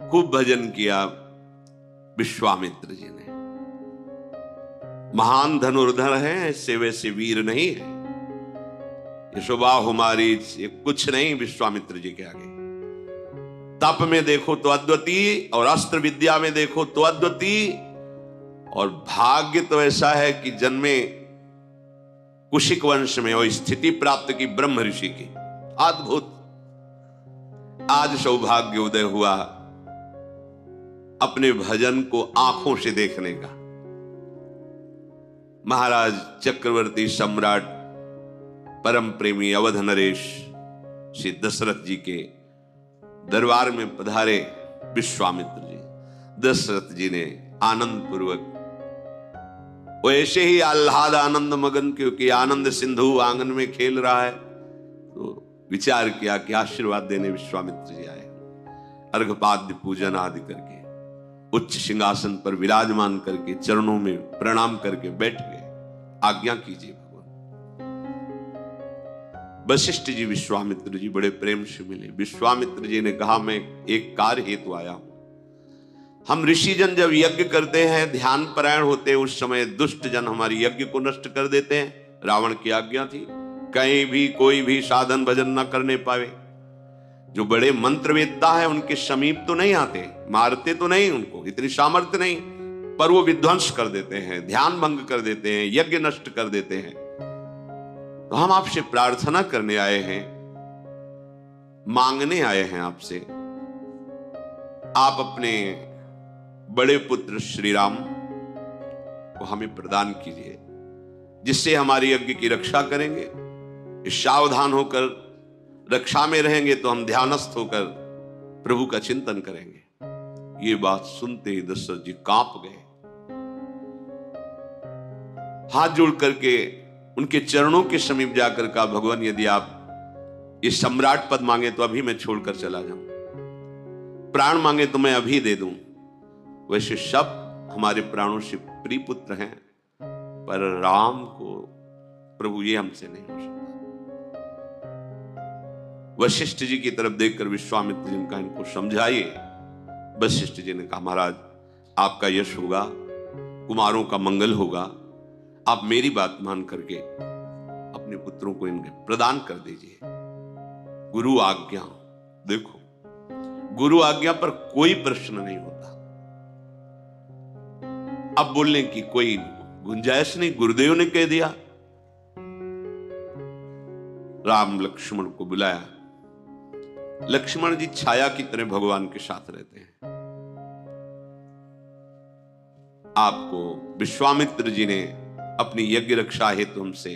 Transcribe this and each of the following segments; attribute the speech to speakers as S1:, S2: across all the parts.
S1: खूब भजन किया विश्वामित्र जी ने। महान धनुर्धर हैं, ऐसे वैसे वीर नहीं है। यशोबा हमारी ये कुछ नहीं विश्वामित्र जी के आगे। तप में देखो तो अद्वितीय, और अस्त्र विद्या में देखो तो अद्वितीय, और भाग्य तो ऐसा है कि जन्मे कुशिक वंश में और स्थिति प्राप्त की ब्रह्म ऋषि की। अद्भुत। आज सौभाग्य उदय हुआ अपने भजन को आंखों से देखने का। महाराज चक्रवर्ती सम्राट परम प्रेमी अवध नरेश श्री दशरथ जी के दरबार में पधारे विश्वामित्र जी। दशरथ जी ने आनंद पूर्वक, वो ऐसे ही आह्लाद आनंद मगन, क्योंकि आनंद सिंधु आंगन में खेल रहा है, तो विचार किया कि आशीर्वाद देने विश्वामित्र जी आए। अर्घपाद्य पूजन आदि करके उच्च सिंहासन पर विराजमान करके चरणों में प्रणाम करके बैठ गए। आज्ञा कीजिए भगवान। वशिष्ठ जी विश्वामित्र जी बड़े प्रेम से मिले। विश्वामित्र जी ने कहा, मैं एक कार्य हेतु आया हूं। हम ऋषिजन जब यज्ञ करते हैं, ध्यान परायण होते हैं, उस समय दुष्ट जन हमारी यज्ञ को नष्ट कर देते हैं। रावण की आज्ञा थी कहीं भी कोई भी साधन भजन न करने पावे। जो बड़े मंत्रवेत्ता है उनके समीप तो नहीं आते, मारते तो नहीं, उनको इतनी सामर्थ्य नहीं, पर वो विध्वंस कर देते हैं, ध्यान भंग कर देते हैं, यज्ञ नष्ट कर देते हैं। तो हम आपसे प्रार्थना करने आए हैं, मांगने आए हैं आपसे, आप अपने बड़े पुत्र श्री राम को हमें प्रदान कीजिए, जिससे हमारी यज्ञ की रक्षा करेंगे। सावधान होकर रक्षा में रहेंगे तो हम ध्यानस्थ होकर प्रभु का चिंतन करेंगे। ये बात सुनते ही दशरथ जी कांप गए। हाथ जोड़ करके उनके चरणों के समीप जाकर कहा, भगवान यदि आप ये सम्राट पद मांगे तो अभी मैं छोड़कर चला जाऊं, प्राण मांगे तो मैं अभी दे दूं। वैसे सब हमारे प्राणों से प्रिय पुत्र हैं, पर राम को प्रभु ये हमसे नहीं हो सकता। वशिष्ठ जी की तरफ देखकर विश्वामित्र जी ने कहा, इनको समझाइए। वशिष्ठ जी ने कहा, महाराज आपका यश होगा, कुमारों का मंगल होगा, आप मेरी बात मान करके अपने पुत्रों को इनके प्रदान कर दीजिए। गुरु आज्ञा, देखो गुरु आज्ञा पर कोई प्रश्न नहीं होता। अब बोलने की कोई गुंजाइश नहीं, गुरुदेव ने कह दिया। राम लक्ष्मण को बुलाया। लक्ष्मण जी छाया की तरह भगवान के साथ रहते हैं। आपको विश्वामित्र जी ने अपनी यज्ञ रक्षा हेतु हमसे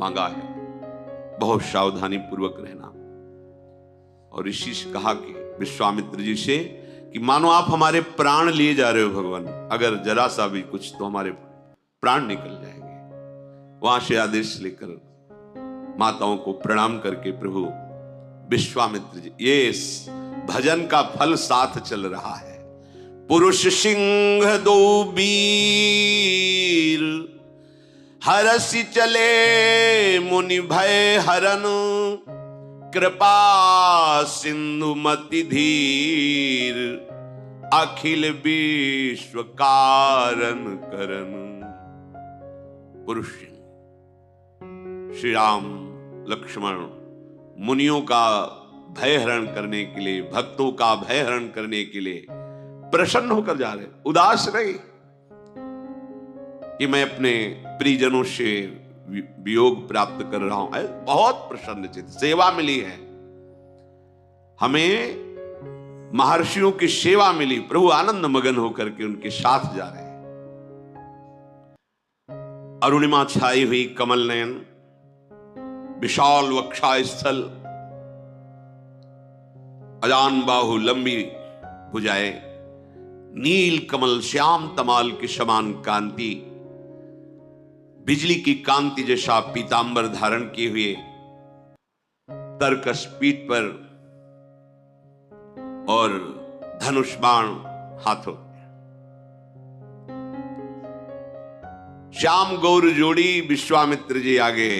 S1: मांगा है, बहुत सावधानी पूर्वक रहना। और ऋषि से कहा कि विश्वामित्र जी से कि मानो आप हमारे प्राण लिए जा रहे हो भगवान, अगर जरा सा भी कुछ तो हमारे प्राण निकल जाएंगे। वहां से आदेश लेकर माताओं को प्रणाम करके प्रभु विश्वामित्र जी, ये भजन का फल साथ चल रहा है। पुरुष सिंह दो वीर, हरसि चले मुनि भय हरन, कृपा सिंधु मति धीर, अखिल विश्व कारण करन। पुरुष सिंह श्री राम लक्ष्मण मुनियों का भय हरण करने के लिए, भक्तों का भय हरण करने के लिए प्रसन्न होकर जा रहे, उदास नहीं कि मैं अपने प्रियजनों से वियोग प्राप्त कर रहा हूं। बहुत प्रसन्न चित्त, सेवा मिली है हमें, महर्षियों की सेवा मिली। प्रभु आनंद मगन होकर के उनके साथ जा रहे हैं। अरुणिमा छाई हुई कमल नयन, विशाल वक्षा स्थल, अजान बाहु लंबी भुजाएं, नील कमल श्याम तमाल के समान कांति, बिजली की कांति जैसा पीतांबर धारण किए हुए, तरकस पीठ पर और धनुष बाण हाथों। श्याम गौर जोड़ी विश्वामित्र जी आगे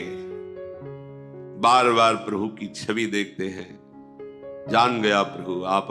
S1: बार बार प्रभु की छवि देखते हैं। जान गया प्रभु आप